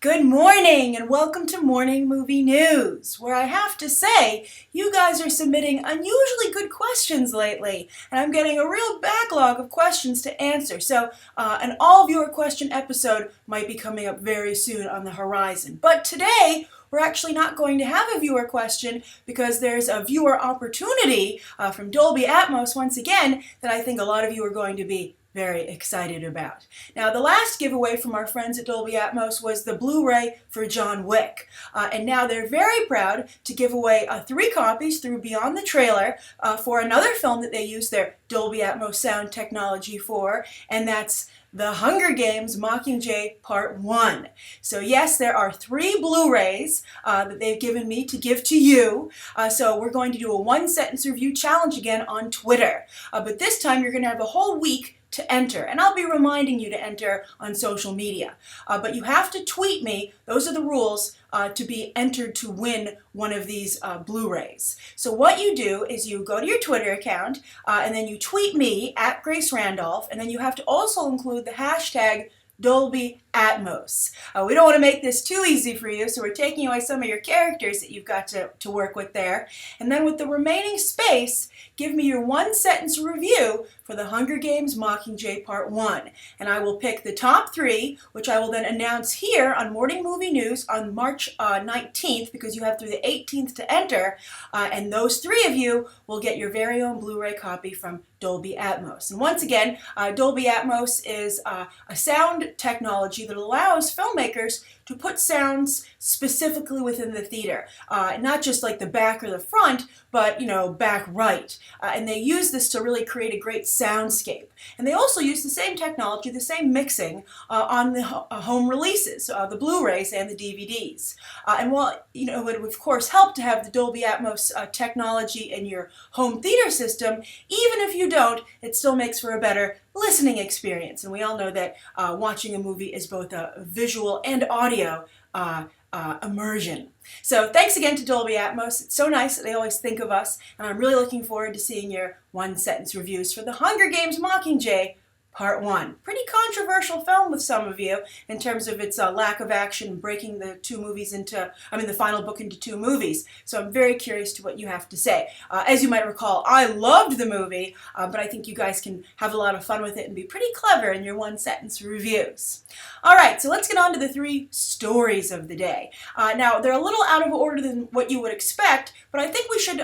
Good morning and welcome to Morning Movie News, where I have to say, you guys are submitting unusually good questions lately, and I'm getting a real backlog of questions to answer. So an all-viewer question episode might be coming up very soon on the horizon. But today, we're actually not going to have a viewer question because there's a viewer opportunity from Dolby Atmos once again that I think a lot of you are going to be very excited about. Now, the last giveaway from our friends at Dolby Atmos was the Blu-ray for John Wick. And now they're very proud to give away 3 copies through Beyond the Trailer for another film that they use their Dolby Atmos sound technology for, and that's The Hunger Games Mockingjay Part 1. So yes, there are 3 Blu-rays that they've given me to give to you. So we're going to do a 1-sentence review challenge again on Twitter. But this time you're going to have a whole week to enter, and I'll be reminding you to enter on social media. But you have to tweet me, those are the rules, to be entered to win one of these Blu-rays. So what you do is you go to your Twitter account, and then you tweet me, at Grace Randolph, and then you have to also include the hashtag Dolby Atmos. We don't want to make this too easy for you, so we're taking away some of your characters that you've got to work with there. And then with the remaining space, give me your 1-sentence review for The Hunger Games Mockingjay Part 1. And I will pick the top 3, which I will then announce here on Morning Movie News on March 19th, because you have through the 18th to enter. And those 3 of you will get your very own Blu-ray copy from Dolby Atmos. And once again, Dolby Atmos is a sound technology that allows filmmakers to put sounds specifically within the theater. Not just like the back or the front, but, back right. And they use this to really create a great soundscape. And they also use the same technology, the same mixing on the home releases, the Blu-rays and the DVDs. And while, it would of course help to have the Dolby Atmos technology in your home theater system, even if you don't, it still makes for a better listening experience. And we all know that watching a movie is both a visual and audio immersion. So thanks again to Dolby Atmos. It's so nice that they always think of us, and I'm really looking forward to seeing your 1-sentence reviews for The Hunger Games Mockingjay Part 1. Pretty controversial film with some of you in terms of its lack of action, breaking the final book into 2 movies. So I'm very curious to what you have to say. As you might recall, I loved the movie, but I think you guys can have a lot of fun with it and be pretty clever in your 1-sentence reviews. All right, so let's get on to the 3 stories of the day. Now, they're a little out of order than what you would expect, but I think we should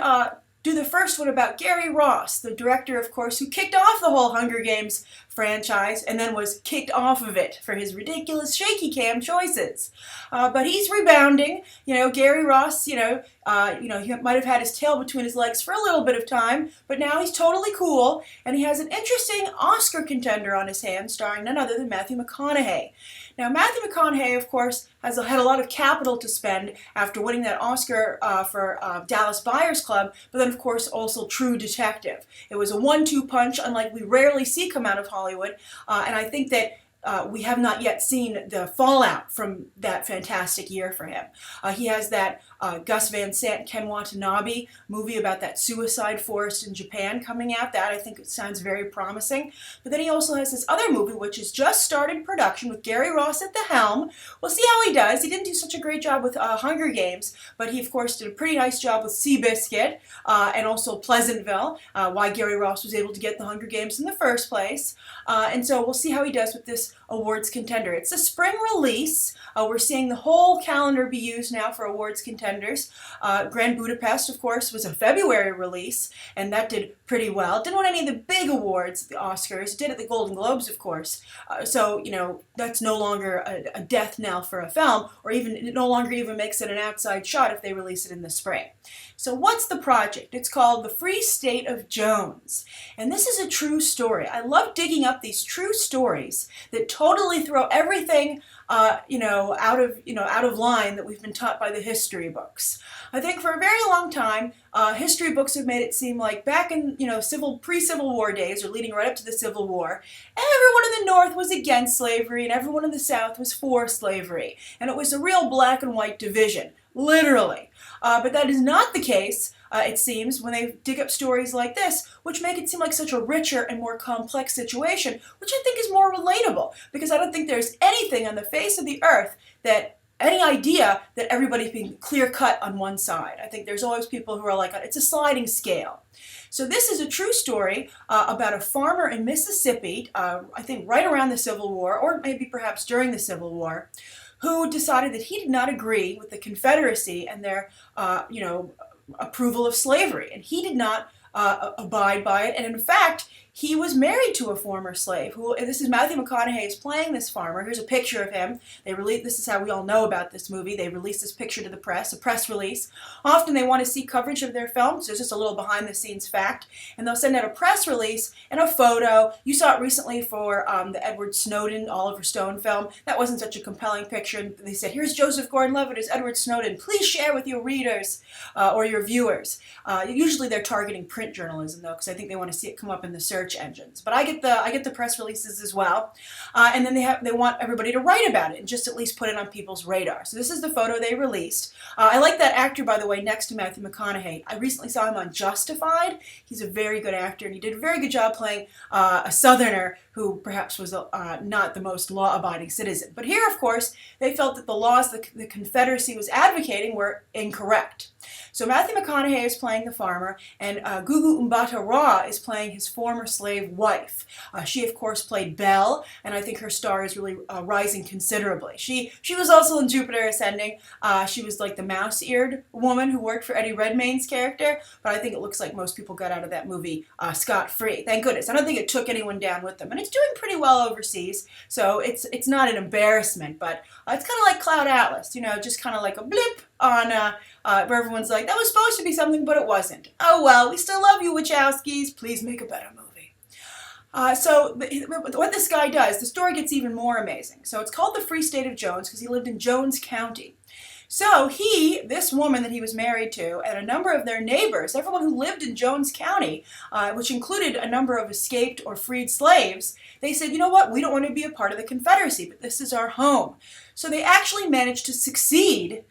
do the first one about Gary Ross, the director, of course, who kicked off the whole Hunger Games franchise and then was kicked off of it for his ridiculous shaky cam choices. But he's rebounding. Gary Ross, he might have had his tail between his legs for a little bit of time, but now he's totally cool, and he has an interesting Oscar contender on his hands, starring none other than Matthew McConaughey. Now, Matthew McConaughey, of course, had a lot of capital to spend after winning that Oscar for Dallas Buyers Club, but then, of course, also True Detective. It was a 1-2 punch, unlike we rarely see come out of Hollywood, and I think that we have not yet seen the fallout from that fantastic year for him. He has that Gus Van Sant, Ken Watanabe movie about that suicide forest in Japan coming out. That I think it sounds very promising. But then he also has this other movie which has just started production with Gary Ross at the helm. We'll see how he does. He didn't do such a great job with Hunger Games, but he of course did a pretty nice job with Seabiscuit and also Pleasantville, why Gary Ross was able to get the Hunger Games in the first place. And so we'll see how he does with this awards contender. It's a spring release. We're seeing the whole calendar be used now for awards contenders. Grand Budapest, of course, was a February release, and that did pretty well. It didn't win any of the big awards at the Oscars. It did at the Golden Globes, of course. So, that's no longer a death knell for a film, or even it no longer even makes it an outside shot if they release it in the spring. So what's the project? It's called The Free State of Jones. And this is a true story. I love digging up these true stories that totally throw everything out of line that we've been taught by the history books. I think for a very long time, history books have made it seem like back in, pre-Civil War days, or leading right up to the Civil War, everyone in the North was against slavery and everyone in the South was for slavery. And it was a real black and white division, literally. But that is not the case, it seems, when they dig up stories like this, which make it seem like such a richer and more complex situation, which I think is more relatable, because I don't think there's anything on the face of the earth that any idea that everybody's being clear-cut on one side. I think there's always people who are like, it's a sliding scale. So this is a true story about a farmer in Mississippi, I think right around the Civil War, or maybe perhaps during the Civil War, who decided that he did not agree with the Confederacy and their, approval of slavery. And he did not abide by it. And in fact, he was married to a former slave. This is Matthew McConaughey is playing this farmer. Here's a picture of him. This is how we all know about this movie. They released this picture to the press, a press release. Often they want to see coverage of their films. There's just a little behind-the-scenes fact. And they'll send out a press release and a photo. You saw it recently for the Edward Snowden, Oliver Stone film. That wasn't such a compelling picture. And they said, here's Joseph Gordon-Levitt as Edward Snowden. Please share with your readers or your viewers. Usually they're targeting print journalism, though, because I think they want to see it come up in the search engines. But I get the press releases as well, and then they want everybody to write about it and just at least put it on people's radar. So this is the photo they released. I like that actor, by the way, next to Matthew McConaughey. I recently saw him on Justified. He's a very good actor, and he did a very good job playing a Southerner who perhaps was not the most law-abiding citizen. But here, of course, they felt that the laws the Confederacy was advocating were incorrect. So Matthew McConaughey is playing the farmer, and Gugu Mbatha-Raw is playing his former slave wife. She, of course, played Belle, and I think her star is really rising considerably. She was also in Jupiter Ascending. She was like the mouse-eared woman who worked for Eddie Redmayne's character, but I think it looks like most people got out of that movie scot-free. Thank goodness. I don't think it took anyone down with them, and it's doing pretty well overseas, so it's not an embarrassment, but it's kind of like Cloud Atlas, just kind of like a blip on where everyone's like, that was supposed to be something, but it wasn't. Oh well, we still love you, Wachowskis. Please make a better movie. What this guy does, the story gets even more amazing. So it's called The Free State of Jones because he lived in Jones County. So this woman that he was married to, and a number of their neighbors, everyone who lived in Jones County, which included a number of escaped or freed slaves, they said, you know what, we don't want to be a part of the Confederacy, but this is our home. So they actually managed to secede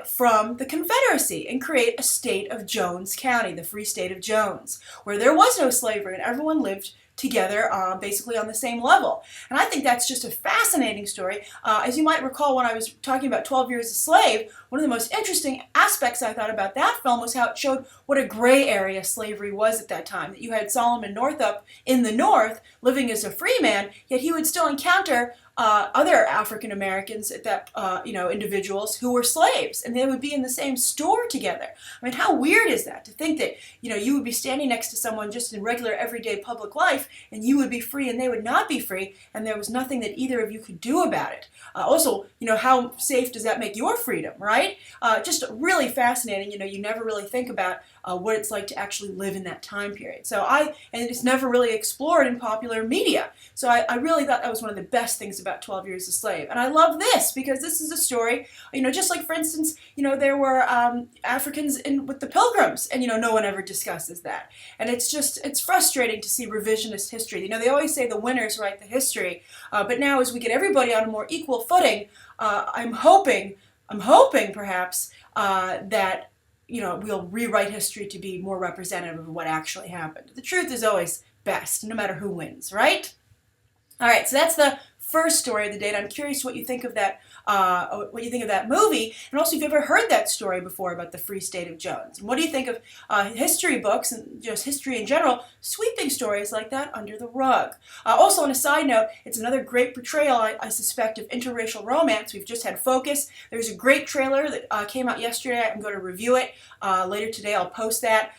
from the Confederacy and create a state of Jones County, the Free State of Jones, where there was no slavery and everyone lived together basically on the same level. And I think that's just a fascinating story. As you might recall when I was talking about 12 Years a Slave, one of the most interesting aspects I thought about that film was how it showed what a gray area slavery was at that time. That you had Solomon Northup in the North living as a free man, yet he would still encounter other African Americans at that, individuals who were slaves, and they would be in the same store together. I mean, how weird is that to think that, you would be standing next to someone just in regular everyday public life, and you would be free and they would not be free, and there was nothing that either of you could do about it. Also, how safe does that make your freedom, right? Just really fascinating. You never really think about what it's like to actually live in that time period. And it's never really explored in popular media. So I really thought that was one of the best things about 12 Years a Slave. And I love this because this is a story, just like, for instance, there were Africans with the Pilgrims, and, no one ever discusses that. And it's frustrating to see revisionist history. They always say the winners write the history, but now as we get everybody on a more equal footing, I'm hoping perhaps that we'll rewrite history to be more representative of what actually happened. The truth is always best, no matter who wins, right? All right, so that's the first story of the day, and I'm curious what you think of that. What you think of that movie, and also if you've ever heard that story before about the Free State of Jones. And what do you think of history books and just history in general, sweeping stories like that under the rug? Also, on a side note, it's another great portrayal, I suspect, of interracial romance. We've just had Focus. There's a great trailer that came out yesterday. I'm going to review it later today. I'll post that.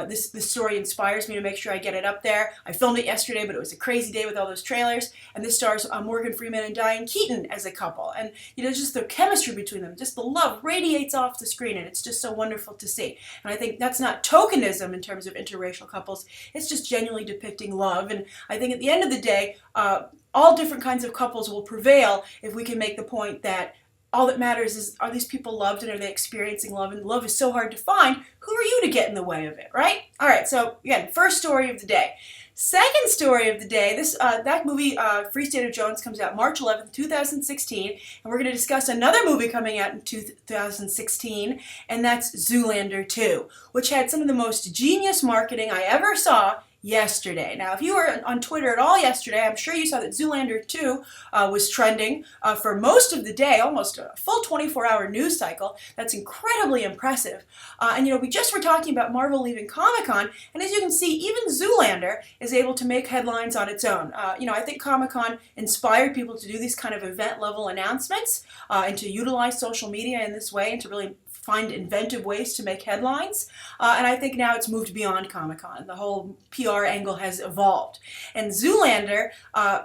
This story inspires me to make sure I get it up there. I filmed it yesterday, but it was a crazy day with all those trailers. And this stars Morgan Freeman and Diane Keaton as a couple. And just the chemistry between them, just the love radiates off the screen, and it's just so wonderful to see. And I think that's not tokenism in terms of interracial couples. It's just genuinely depicting love. And I think at the end of the day, all different kinds of couples will prevail if we can make the point that all that matters is, are these people loved and are they experiencing love? And love is so hard to find. Who are you to get in the way of it, right? All right, so again, first story of the day. Second story of the day, that movie, Free State of Jones, comes out March 11th, 2016, and we're going to discuss another movie coming out in 2016, and that's Zoolander 2, which had some of the most genius marketing I ever saw yesterday. Now, if you were on Twitter at all yesterday, I'm sure you saw that Zoolander 2 was trending for most of the day, almost a full 24-hour news cycle. That's incredibly impressive. And we just were talking about Marvel leaving Comic-Con, and as you can see, even Zoolander is able to make headlines on its own. I think Comic-Con inspired people to do these kind of event-level announcements and to utilize social media in this way and to really find inventive ways to make headlines. And I think now it's moved beyond Comic-Con. The whole PR angle has evolved. And Zoolander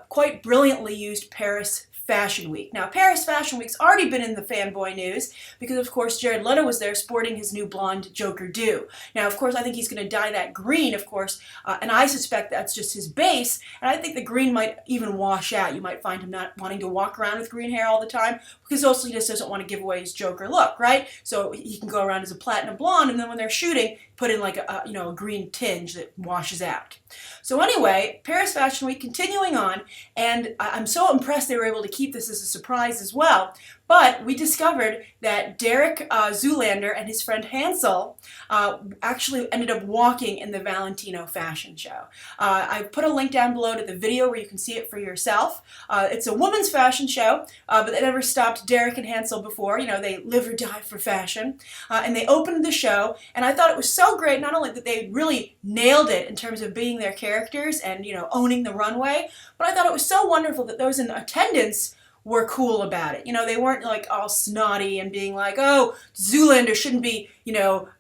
quite brilliantly used Paris Fashion Week. Now, Paris Fashion Week's already been in the fanboy news because, of course, Jared Leto was there sporting his new blonde Joker do. Now, of course, I think he's going to dye that green, of course, and I suspect that's just his base, and I think the green might even wash out. You might find him not wanting to walk around with green hair all the time because also he just doesn't want to give away his Joker look, right? So he can go around as a platinum blonde, and then when they're shooting, put in like a green tinge that washes out. So anyway, Paris Fashion Week continuing on, and I'm so impressed they were able to keep this as a surprise as well. But we discovered that Derek Zoolander and his friend Hansel actually ended up walking in the Valentino fashion show. I put a link down below to the video where you can see it for yourself. It's a women's fashion show, but they never stopped Derek and Hansel before. They live or die for fashion. And they opened the show, and I thought it was so great, not only that they really nailed it in terms of being their characters and, owning the runway, but I thought it was so wonderful that those in attendance were cool about it. They weren't like all snotty and being like, oh, Zoolander shouldn't be,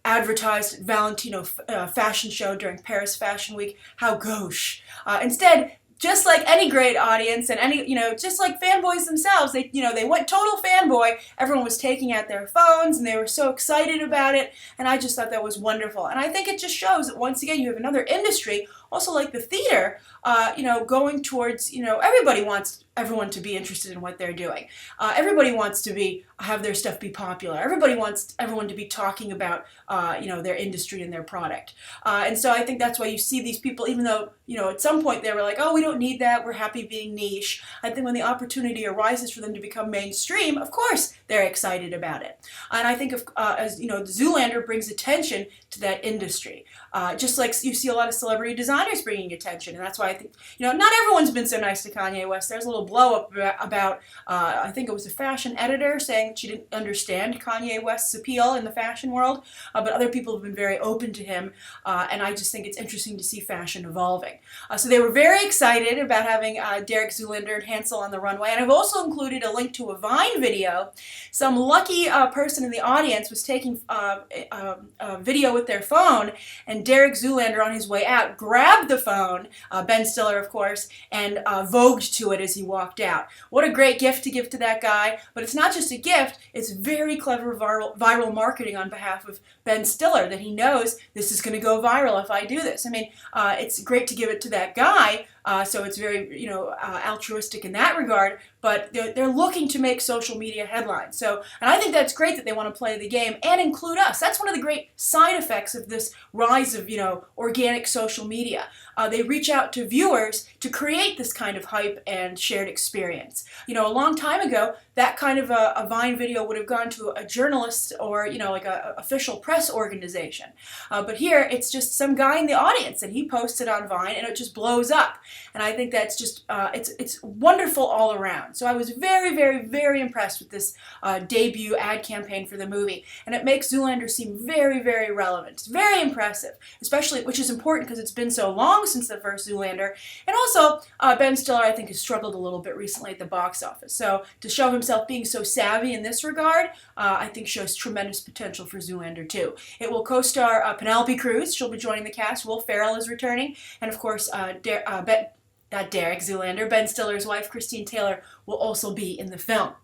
advertised at Valentino fashion show during Paris Fashion Week. How gauche. Instead, just like any great audience and any, just like fanboys themselves, they went total fanboy. Everyone was taking out their phones and they were so excited about it. And I just thought that was wonderful. And I think it just shows that once again, you have another industry, also like the theater, going towards, everybody wants everyone to be interested in what they're doing. Everybody wants to have their stuff be popular. Everybody wants everyone to be talking about, their industry and their product. And so I think that's why you see these people, even though, at some point they were like, oh, we don't need that. We're happy being niche. I think when the opportunity arises for them to become mainstream, of course, they're excited about it. And I think as Zoolander brings attention to that industry. Just like you see a lot of celebrity designers bringing attention. And that's why I think, not everyone's been so nice to Kanye West. There's a little blow up about I think it was a fashion editor saying she didn't understand Kanye West's appeal in the fashion world, but other people have been very open to him, and I just think it's interesting to see fashion evolving. So they were very excited about having Derek Zoolander and Hansel on the runway, and I've also included a link to a Vine video. Some lucky person in the audience was taking a video with their phone, and Derek Zoolander on his way out grabbed the phone, Ben Stiller of course, and vogued to it as he walked out. What a great gift to give to that guy, but it's not just a gift, it's very clever viral marketing on behalf of Ben Stiller, that he knows this is going to go viral if I do this. I mean, it's great to give it to that guy, so it's very, altruistic in that regard, but they're looking to make social media headlines. So, and I think that's great that they want to play the game and include us. That's one of the great side effects of this rise of, organic social media. They reach out to viewers to create this kind of hype and shared experience. A long time ago, that kind of a Vine video would have gone to a journalist or, like a official press organization. But here, it's just some guy in the audience, and he posts it on Vine, and it just blows up. And I think that's just, it's wonderful all around. So I was very, very, very impressed with this debut ad campaign for the movie. And it makes Zoolander seem very, very relevant. It's very impressive, especially, which is important because it's been so long since the first Zoolander. And also, Ben Stiller, I think, has struggled a little bit recently at the box office. So to show himself being so savvy in this regard, I think shows tremendous potential for Zoolander 2. It will co-star Penelope Cruz. She'll be joining the cast. Will Ferrell is returning. And of course, Derek Zoolander, Ben Stiller's wife, Christine Taylor, will also be in the film.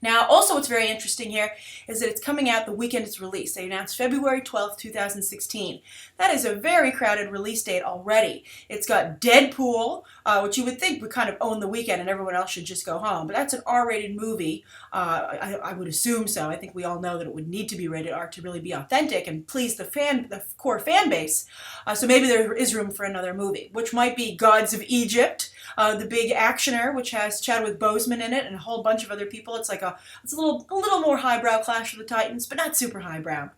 Now, also what's very interesting here is that it's coming out the weekend it's released. They announced February 12th, 2016. That is a very crowded release date already. It's got Deadpool, which you would think would kind of own the weekend and everyone else should just go home. But that's an R-rated movie. I would assume so. I think we all know that it would need to be rated R to really be authentic and please the core fan base. So maybe there is room for another movie, which might be Gods of Egypt, the big actioner, which has Chadwick Boseman in it and a whole bunch of other people. It's like it's a little more highbrow Clash of the Titans, but not super highbrow.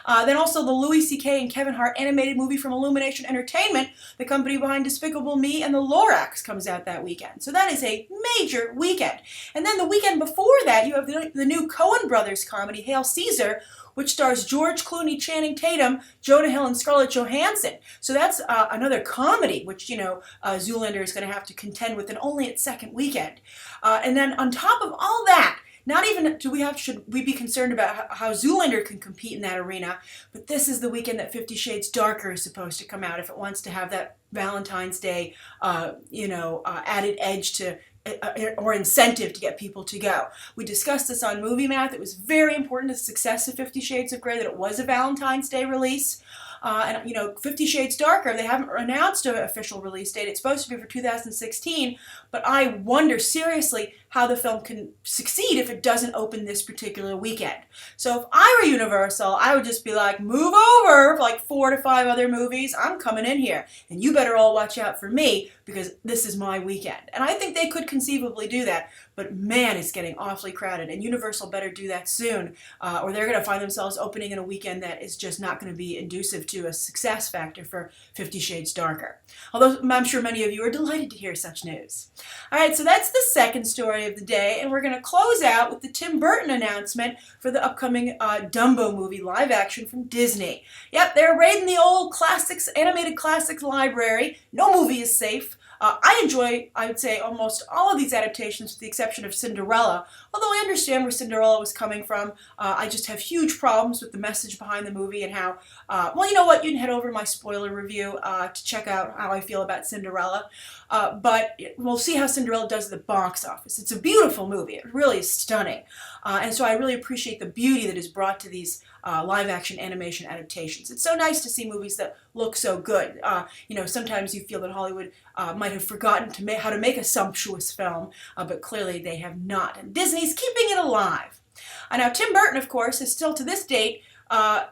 Then also the Louis C.K. and Kevin Hart animated movie from Illumination Entertainment, the company behind Despicable Me and The Lorax, comes out that weekend. So that is a major weekend. And then the weekend before that, you have the new Coen Brothers comedy, Hail Caesar, which stars George Clooney, Channing Tatum, Jonah Hill, and Scarlett Johansson. So that's another comedy, which, Zoolander is going to have to contend with, and only its second weekend. And then on top of all that, not even should we be concerned about how Zoolander can compete in that arena, but this is the weekend that 50 Shades Darker is supposed to come out if it wants to have that Valentine's Day, added edge to or incentive to get people to go. We discussed this on Movie Math. It was very important to the success of 50 Shades of Grey that it was a Valentine's Day release. And 50 Shades Darker, they haven't announced an official release date. It's supposed to be for 2016, but I wonder seriously how the film can succeed if it doesn't open this particular weekend. So if I were Universal, I would just be like, move over for like 4 to 5 other movies. I'm coming in here, and you better all watch out for me because this is my weekend. And I think they could conceivably do that, but man, it's getting awfully crowded, and Universal better do that soon, or they're going to find themselves opening in a weekend that is just not going to be inducive to a success factor for 50 Shades Darker. Although I'm sure many of you are delighted to hear such news. All right, so that's the second story of the day, and we're going to close out with the Tim Burton announcement for the upcoming Dumbo movie live action from Disney. Yep, they're raiding the old classics, animated classics library. No movie is safe. I enjoy, I would say, almost all of these adaptations with the exception of Cinderella, although I understand where Cinderella was coming from. I just have huge problems with the message behind the movie and how, well, you know what, you can head over to my spoiler review to check out how I feel about Cinderella. But we'll see how Cinderella does at the box office. It's a beautiful movie. It really is stunning. And so I really appreciate the beauty that is brought to these live-action animation adaptations. It's so nice to see movies that look so good. Sometimes you feel that Hollywood might have forgotten how to make a sumptuous film, but clearly they have not. And Disney's keeping it alive. Now, Tim Burton, of course, is still to this date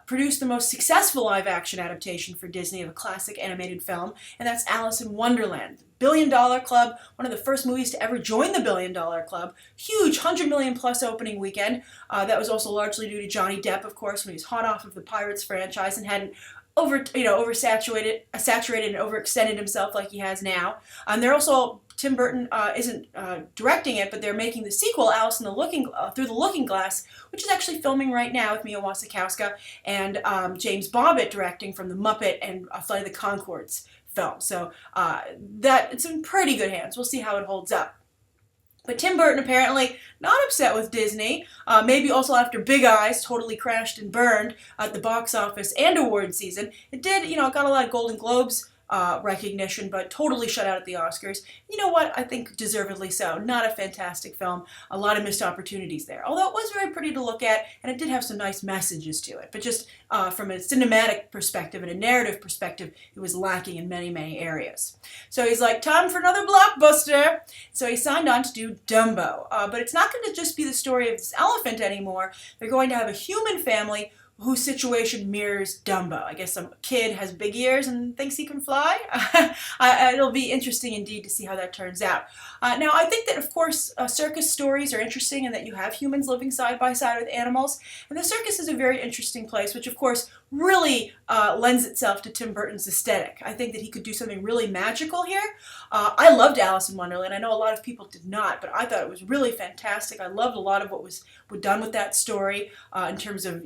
produced the most successful live-action adaptation for Disney of a classic animated film, and that's Alice in Wonderland. $1 Billion Club, one of the first movies to ever join the $1 Billion Club. Huge, 100 million plus opening weekend. That was also largely due to Johnny Depp, of course, when he was hot off of the Pirates franchise and hadn't saturated and overextended himself like he has now. And they're also, Tim Burton isn't directing it, but they're making the sequel, Alice in the Through the Looking Glass, which is actually filming right now with Mia Wasikowska and James Bobbitt directing from The Muppet and Flight of the Conchords film. So it's in pretty good hands. We'll see how it holds up. But Tim Burton apparently not upset with Disney, maybe also after Big Eyes totally crashed and burned at the box office and award season. It did, it got a lot of Golden Globes recognition, but totally shut out at the Oscars. You know what? I think deservedly so. Not a fantastic film. A lot of missed opportunities there. Although it was very pretty to look at, and it did have some nice messages to it. But just from a cinematic perspective and a narrative perspective, it was lacking in many, many areas. So he's like, time for another blockbuster. So he signed on to do Dumbo. But it's not going to just be the story of this elephant anymore. They're going to have a human family whose situation mirrors Dumbo. I guess some kid has big ears and thinks he can fly. It'll be interesting indeed to see how that turns out. Now, I think that, of course, circus stories are interesting and that you have humans living side by side with animals. And the circus is a very interesting place, which, of course, really lends itself to Tim Burton's aesthetic. I think that he could do something really magical here. I loved Alice in Wonderland. I know a lot of people did not, but I thought it was really fantastic. I loved a lot of what was done with that story in terms of,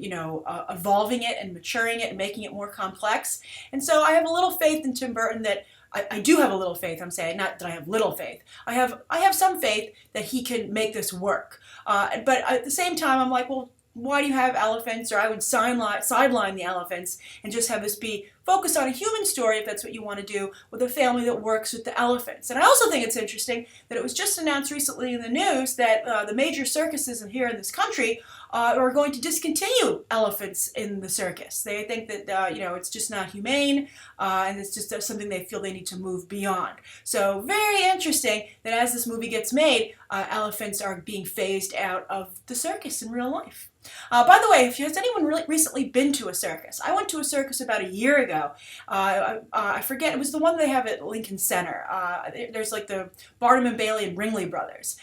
evolving it and maturing it and making it more complex. And so I have a little faith in Tim Burton that I do have a little faith, I'm saying, not that I have little faith. I have some faith that he can make this work. But at the same time, I'm like, well, why do you have elephants? Or I would sideline the elephants and just have this be focused on a human story, if that's what you want to do, with a family that works with the elephants. And I also think it's interesting that it was just announced recently in the news that the major circuses here in this country are going to discontinue elephants in the circus. They think that it's just not humane, and it's just something they feel they need to move beyond. So very interesting that as this movie gets made, elephants are being phased out of the circus in real life. By the way, has anyone really recently been to a circus? I went to a circus about a year ago. ago. I forget, it was the one they have at Lincoln Center. There's like the Barnum and Bailey and Ringling Brothers.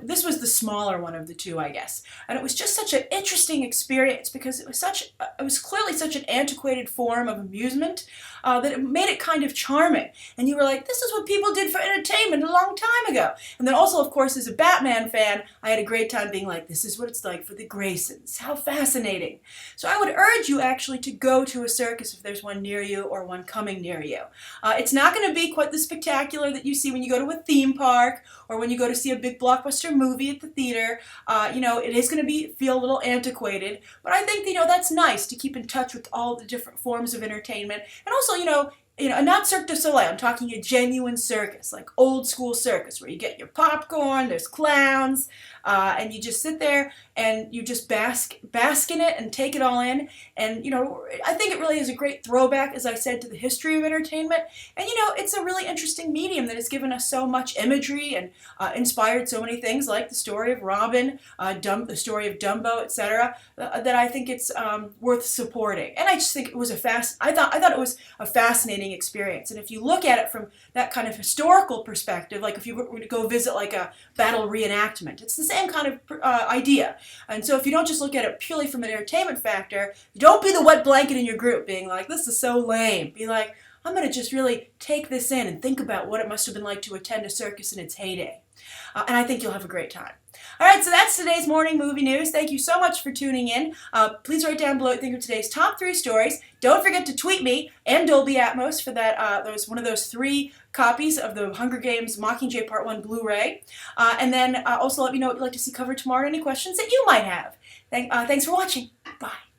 This was the smaller one of the two, I guess. And it was just such an interesting experience because it was clearly such an antiquated form of amusement that it made it kind of charming. And you were like, this is what people did for entertainment a long time ago. And then also, of course, as a Batman fan, I had a great time being like, this is what it's like for the Graysons. How fascinating. So I would urge you actually to go to a circus if there's one near you or one coming near you. It's not going to be quite the spectacular that you see when you go to a theme park or when you go to see a big blockbuster movie at the theater. It is going to feel a little antiquated, but I think, that's nice to keep in touch with all the different forms of entertainment. And also, not Cirque du Soleil. I'm talking a genuine circus, like old school circus, where you get your popcorn, there's clowns, and you just sit there and you just bask in it and take it all in. And, I think it really is a great throwback, as I said, to the history of entertainment. And, it's a really interesting medium that has given us so much imagery and inspired so many things, like the story of Robin, the story of Dumbo, etc., that I think it's worth supporting. And I just think it was I thought it was a fascinating experience. And if you look at it from that kind of historical perspective, like if you were to go visit like a battle reenactment, it's the same kind of idea. And so if you don't just look at it purely from an entertainment factor, don't be the wet blanket in your group being like, this is so lame. Be like, I'm going to just really take this in and think about what it must have been like to attend a circus in its heyday. And I think you'll have a great time. All right, so that's today's morning movie news. Thank you so much for tuning in. Please write down below what you think of today's top 3 stories. Don't forget to tweet me and Dolby Atmos for that one of those 3 copies of the Hunger Games Mockingjay Part 1 Blu-ray. And then also let me know what you'd like to see covered tomorrow and any questions that you might have. Thanks for watching. Bye.